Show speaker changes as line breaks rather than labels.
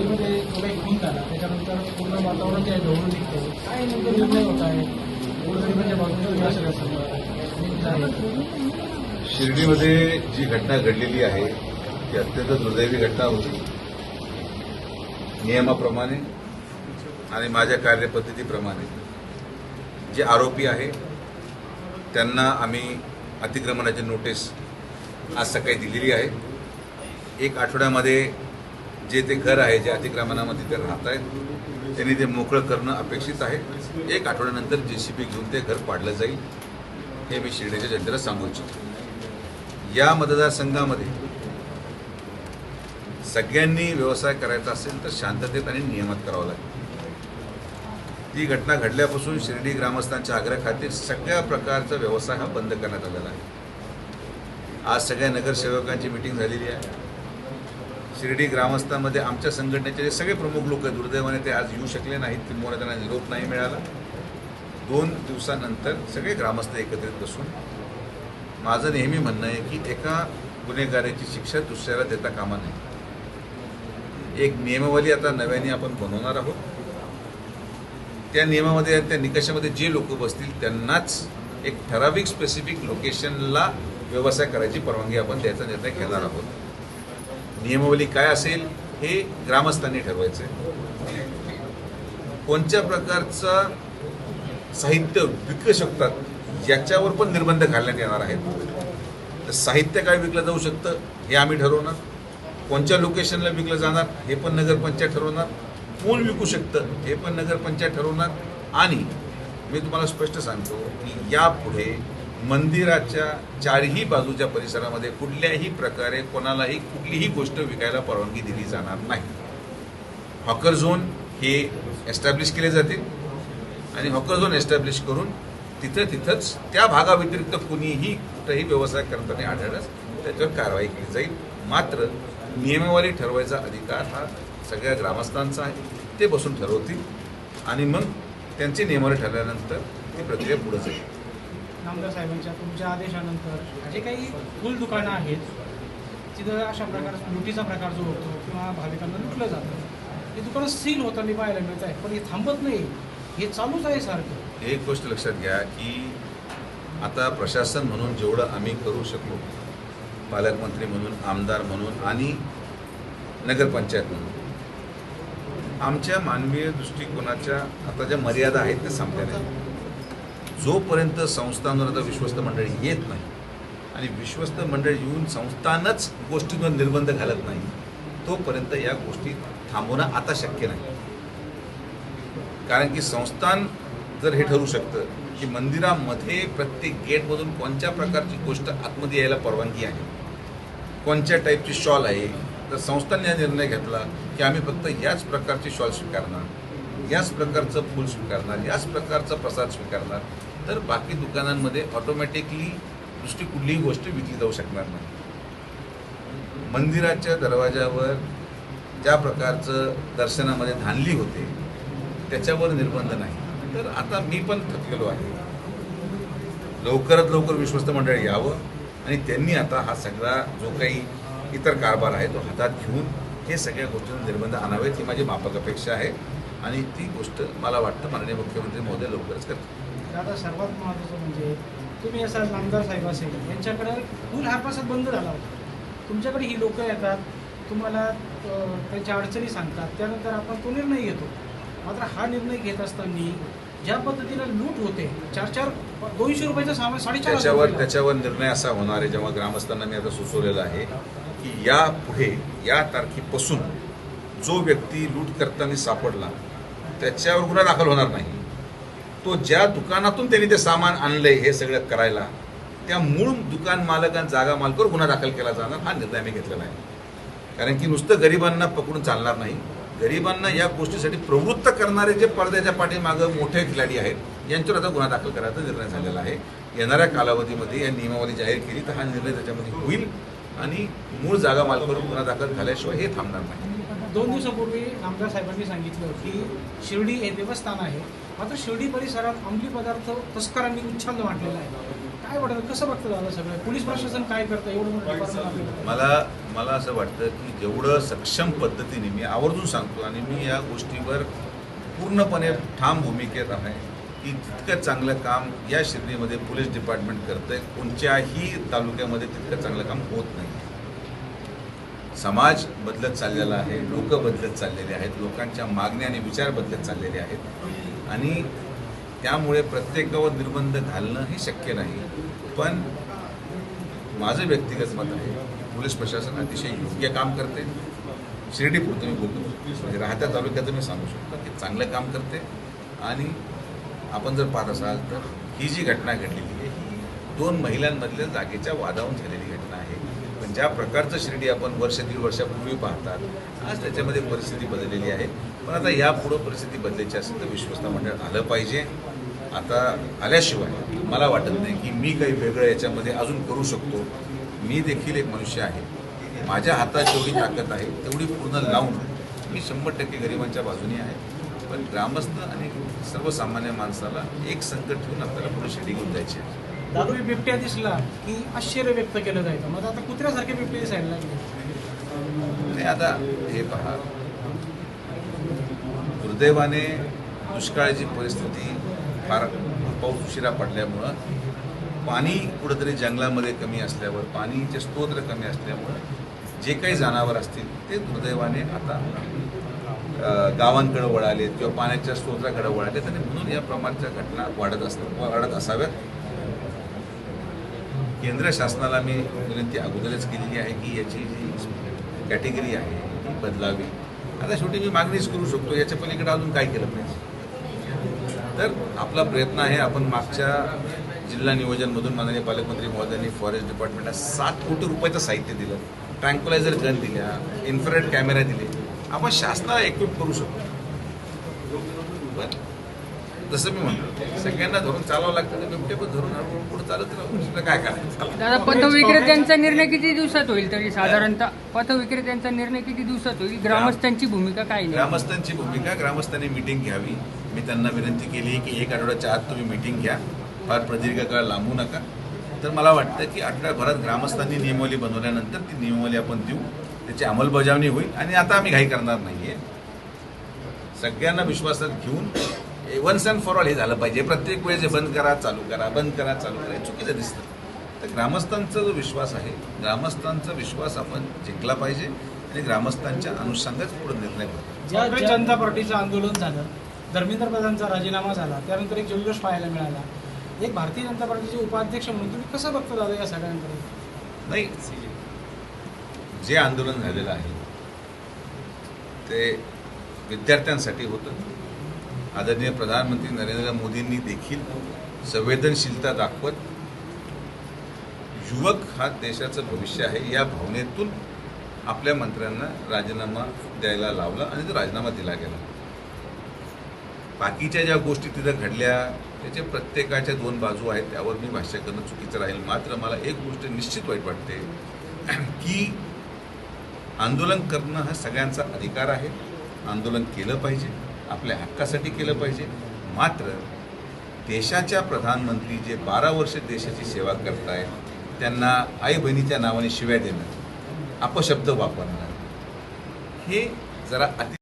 शिर्डीमध्ये जो काही खून झाला त्याच्यानंतर पूर्ण वातावरण जे आहे ढवळून निघतं, काय नेमकं निर्णय होत आहे गोरगरिबांच्या बाजूने असं
शिर्डीमध्ये जी घटना घडलेली आहे ती अत्यंत दुर्दैवी घटना होती. नियमाप्रमाणे आणि माझ्या कार्यपद्धतीप्रमाणे जे आरोपी आहे त्यांना आम्ही अतिक्रमणाची नोटीस आज सकाळी दिलेली आहे. 1 आठवड्यामध्ये जे ते घर आहे जे अतिक्रमणामध्ये ते राहत आहेत त्यांनी ते मोकळं करणं अपेक्षित आहे. 1 आठवड्यानंतर JCB घेऊन ते घर पाडलं जाईल हे मी शिर्डीच्या जनतेला सांगू इच्छितो. या मतदारसंघामध्ये सगळ्यांनी व्यवसाय करायचा असेल तर शांततेत आणि नियमात करावं लागेल. ती घटना घडल्यापासून शिर्डी ग्रामस्थांच्या आग्रहाखातीर सगळ्या प्रकारचा व्यवसाय हा बंद करण्यात आलेला आहे. आज सगळ्या नगरसेवकांची मीटिंग झालेली आहे. शिर्डी ग्रामस्थांमध्ये आमच्या संघटनेचे जे सगळे प्रमुख लोक आहेत, दुर्दैवाने ते आज येऊ शकले नाहीत, किंवा त्यांना निरोप नाही मिळाला. 2 दिवसानंतर सगळे ग्रामस्थ एकत्रित बसून माझं नेहमी म्हणणं आहे की एका गुन्हेगाराची शिक्षा दुसऱ्याला देता कामा नये. एक नियमावली आता नव्याने आपण बनवणार आहोत. त्या नियमामध्ये त्या निकषामध्ये जे लोक बसतील त्यांनाच एक ठराविक स्पेसिफिक लोकेशनला व्यवसाय करायची परवानगी आपण द्यायचा निर्णय घेणार आहोत. नियमावली काय असेल हे ग्रामस्थांनी ठरवायचं आहे. कोणत्या प्रकारचं साहित्य विकू शकतात याच्यावर पण निर्बंध घालण्यात येणार आहेत. तर साहित्य काय विकलं जाऊ शकतं हे आम्ही ठरवणार. कोणत्या लोकेशनला विकलं जाणार हे पण नगरपंचायत ठरवणार. कोण विकू शकतं हे पण नगरपंचायत ठरवणार. आणि मी तुम्हाला स्पष्ट सांगतो की यापुढे मंदिराच्या 4ही बाजूच्या परिसरामध्ये कुठल्याही प्रकारे कोणालाही कुठलीही गोष्ट विकायला परवानगी दिली जाणार नाही. हॉकर झोन हे एस्टॅब्लिश केले जातील आणि हॉकर झोन एस्टॅब्लिश करून तिथंच त्या भागाव्यतिरिक्त कुणीही कुठेही व्यवसाय करताना आढळल्यास त्याच्यावर कारवाई केली जाईल. मात्र नियमावली ठरवायचा अधिकार हा सगळ्या ग्रामस्थांचा आहे. ते बसून ठरवतील आणि मग त्यांची नियमावली ठरल्यानंतर ती प्रक्रिया पुढे जाईल.
नामदार साहेबांच्या तुमच्या आदेशानंतर जे काही फुल दुकानं आहेत तिथं अशा प्रकारचा लुटीचा प्रकार जो होतो किंवा भाविकांना लुटलं जातं, हे दुकानं सील होताना पाहायला मिळत आहे. पण हे थांबत नाही, हे चालूच आहे सारखं.
एक गोष्ट लक्षात घ्या की आता प्रशासन म्हणून जेवढं आम्ही करू शकलो, पालकमंत्री म्हणून, आमदार म्हणून आणि नगरपंचायत म्हणून, आमच्या मानवीय दृष्टिकोनाच्या आता ज्या मर्यादा आहेत त्या संपल्या नाही. जोपर्यंत संस्थांवर आता विश्वस्त मंडळी येत नाही आणि विश्वस्त मंडळी येऊन संस्थानच गोष्टींवर निर्बंध घालत नाही तोपर्यंत या गोष्टी थांबवणं आता शक्य नाही. कारण की संस्थान जर हे ठरवू शकतं की मंदिरामध्ये प्रत्येक गेटमधून कोणत्या प्रकारची गोष्ट आतमध्ये यायला परवानगी आहे, कोणत्या टाईपची शॉल आहे, तर संस्थांनी हा निर्णय घेतला की आम्ही फक्त याच प्रकारची शॉल स्वीकारणार, याच प्रकारचं फूल स्वीकारणार, याच प्रकारचा प्रसाद स्वीकारणार, तर बाकी दुकानांमध्ये ऑटोमॅटिकली दुसरी कुठलीही गोष्ट विकली जाऊ शकणार नाही. मंदिराच्या दरवाजावर ज्या प्रकारचं दर्शनामध्ये धानली होते त्याच्यावर निर्बंध नाही. तर आता मी पण थकलेलो आहे. लवकरात लवकर विश्वस्त मंडळ यावं आणि त्यांनी आता हा सगळा जो काही इतर कारभार आहे तो हातात घेऊन हे सगळ्या गोष्टींवर निर्बंध आणावेत ही माझी माफक अपेक्षा आहे. आणि ती गोष्ट मला वाटतं माननीय मुख्यमंत्री महोदय लवकरच करतील.
दादा, सर्वात महत्त्वाचं म्हणजे तुम्ही असा नामदार साहेब असेल यांच्याकडे फुल हा प्रसाद बंद झाला होता. तुमच्याकडे ही लोक येतात, तुम्हाला त्यांच्या अडचणी सांगतात, त्यानंतर आपण तो निर्णय घेतो. मात्र हा निर्णय घेत असताना ज्या पद्धतीनं लूट होते, 200 रुपयाचं सामान 4.5
त्याच्यावर निर्णय असा होणार आहे जेव्हा ग्रामस्थांना मी आता सुचवलेलं आहे की यापुढे या तारखेपासून जो व्यक्ती लूट करताना सापडला त्याच्यावर गुन्हा दाखल होणार नाही. तो ज्या दुकानातून त्यांनी ते सामान आणलंय हे सगळं करायला त्या मूळ दुकान मालक आणि जागा मालकावर गुन्हा दाखल केला जाणार हा निर्णय आम्ही घेतलेला आहे. कारण की नुसतं गरिबांना पकडून चालणार नाही. गरिबांना या गोष्टीसाठी प्रवृत्त करणारे जे पडद्याच्या पाठीमागं मोठे खिलाडी आहेत यांच्यावर आता गुन्हा दाखल करायचा निर्णय झालेला आहे. येणाऱ्या कालावधीमध्ये या नियमावली जाहीर केली तर हा निर्णय त्याच्यामध्ये होईल आणि मूळ जागा मालकावर गुन्हा दाखल झाल्याशिवाय हे थांबणार नाही.
2 दिवसापूर्वी आमदार साहेबांनी सांगितलं की शिर्डी हे देवस्थान आहे, मात्र शिर्डी परिसरात अंमली पदार्थ तस्करांनी उच्छाद वाटलेला आहे. काय वाटतं, कसं बघतं दादा सगळं? पोलीस प्रशासन काय करतं एवढं मोठं department आपल्याकडे?
मला असं वाटतं की जेवढं सक्षम पद्धतीने मी आवर्जून सांगतो आणि मी या गोष्टीवर पूर्णपणे ठाम भूमिकेत आहे की तितकं चांगलं काम या शिर्डीमध्ये पोलीस डिपार्टमेंट करतंय. कोणत्याही तालुक्यामध्ये तितकं चांगलं काम होत नाही. समाज बदलत चाललेला आहे, लोक बदलत चाललेले आहेत, लोकांच्या मागण्या आणि विचार बदलत चाललेले आहेत आणि त्यामुळे प्रत्येकावर निर्बंध घालणं हे शक्य नाही. पण माझं व्यक्तिगत मत आहे, पोलीस प्रशासन अतिशय योग्य काम करते. शिर्डीपुरतं मी बोलतो, म्हणजे राहत्या तालुक्यात मी सांगू शकतो की चांगलं काम करते. आणि आपण जर पाहत असाल तर ही जी घटना घडलेली आहे ही 2 महिलांमधल्या जागेच्या वादावून झालेली घटना आहे. पण ज्या प्रकारचं शिर्डी आपण वर्ष दीड वर्षापूर्वी पाहतात, आज त्याच्यामध्ये परिस्थिती बदललेली आहे. पण आता यापुढं परिस्थिती बदलायची असेल तर विश्वस्त मंडळ आलं पाहिजे. आता आल्याशिवाय मला वाटत नाही की मी काही वेगळं याच्यामध्ये अजून करू शकतो. मी देखील एक मनुष्य आहे, माझ्या हातात जेवढी ताकद आहे तेवढी पूर्ण लावून मी 100% गरिबांच्या बाजूने आहे. पण ग्रामस्थ आणि सर्वसामान्य माणसाला एक संकट ठेवून आपल्याला पुढे शिर्डी घेऊन जायची आहे.
पूर्वी बिबट्या दिसला की आश्चर्य व्यक्त केलं जायचं, मग आता कुत्र्यासारखे बिबटे दिसायला लागले.
नाही, आता हे पहा, दुर्दैवाने दुष्काळाची परिस्थिती फार पाऊस उशिरा पडल्यामुळं, पाणी कुठंतरी जंगलामध्ये कमी असल्यावर, पाणीचे स्तोत्र कमी असल्यामुळं जे काही जनावर असतील ते दुर्दैवाने आता गावांकडे वळाले किंवा पाण्याच्या स्तोत्राकडे वळाले आणि म्हणून या प्रमाणच्या घटना वाढत असाव्यात. केंद्र शासनाला मी विनंती अगोदरच केलेली आहे की याची जी कॅटेगरी आहे ती बदलावी. आता शेवटी मी मागणीच करू शकतो, याच्या पलीकडे अजून काय केलं पाहिजे. तर आपला प्रयत्न आहे. आपण मागच्या जिल्हा नियोजनमधून माननीय पालकमंत्री महोदयांनी फॉरेस्ट डिपार्टमेंटला 7 कोटी रुपयाचं साहित्य दिलं, ट्रँक्युलायझर गन दिल्या, इन्फ्रारेड कॅमेरा दिले. आपण शासनाला इक्विप करू शकतो. पण जसं मी म्हणतो, सगळ्यांना धरून चालावं लागतं, तर बिबटे पण धरून हळूहळू पुढे चालत राहू. काय करायचं?
दादा, पथविक्रेत्यांचा निर्णय किती दिवसात होईल तरी साधारणतः? पथविक्रेत्यांचा निर्णय किती दिवसात होईल? ग्रामस्थांची भूमिका काय नाही?
ग्रामस्थांची भूमिका, ग्रामस्थांनी मिटिंग घ्यावी. मी त्यांना विनंती केली आहे की 1 आठवड्याच्या आत तुम्ही मिटिंग घ्या, फार प्रदीर्घ काळ लांबू नका. तर मला वाटतं की आठवड्याभरात ग्रामस्थांनी नियमावली बनवल्यानंतर ती नियमावली आपण देऊ, त्याची अंमलबजावणी होईल. आणि आता आम्ही घाई करणार नाहीये. सगळ्यांना विश्वासात घेऊन वन्स अँड फॉर ऑल हे झालं पाहिजे. प्रत्येक वेळेस जे बंद करा चालू करा, बंद करा चालू करा, हे चुकीचं दिसतं. तर ग्रामस्थांचा जो विश्वास आहे, ग्रामस्थांचा विश्वास आपण जिंकला पाहिजे आणि ग्रामस्थांच्या अनुषंगाच पुढे निर्णय होतो.
भारतीय जनता पार्टीचं आंदोलन झालं, धर्मेंद्र प्रधानचा राजीनामा झाला, त्यानंतर एक जल्लोष पाहायला मिळाला. एक भारतीय जनता पार्टीचे उपाध्यक्ष म्हणून तुम्ही कसं बघता दादा या सगळ्यांकडे?
नाही, जे आंदोलन झालेलं आहे ते विद्यार्थ्यांसाठी होतं. आदरणीय प्रधानमंत्री नरेंद्र मोदींनी देखील संवेदनशीलता दाखवत युवक हा देशाचं भविष्य आहे या भावनेतून आपल्या मंत्र्यांना राजीनामा द्यायला लावला आणि तो राजीनामा दिला गेला. बाकीच्या ज्या गोष्टी तिथं घडल्या त्याचे प्रत्येकाच्या 2 बाजू आहेत, त्यावर मी भाष्य करणं चुकीचं राहील. मात्र मला एक गोष्ट निश्चित वाईट वाटते की आंदोलन करणं हा सगळ्यांचा अधिकार आहे. आंदोलन केलं पाहिजे, आपल्या हक्कासाठी केलं पाहिजे. मात्र देशाच्या प्रधानमंत्री जे 12 वर्ष देशाची सेवा करतायत त्यांना आई बहिणीच्या नावाने शिव्या देणं, अपशब्द वापरणं हे जरा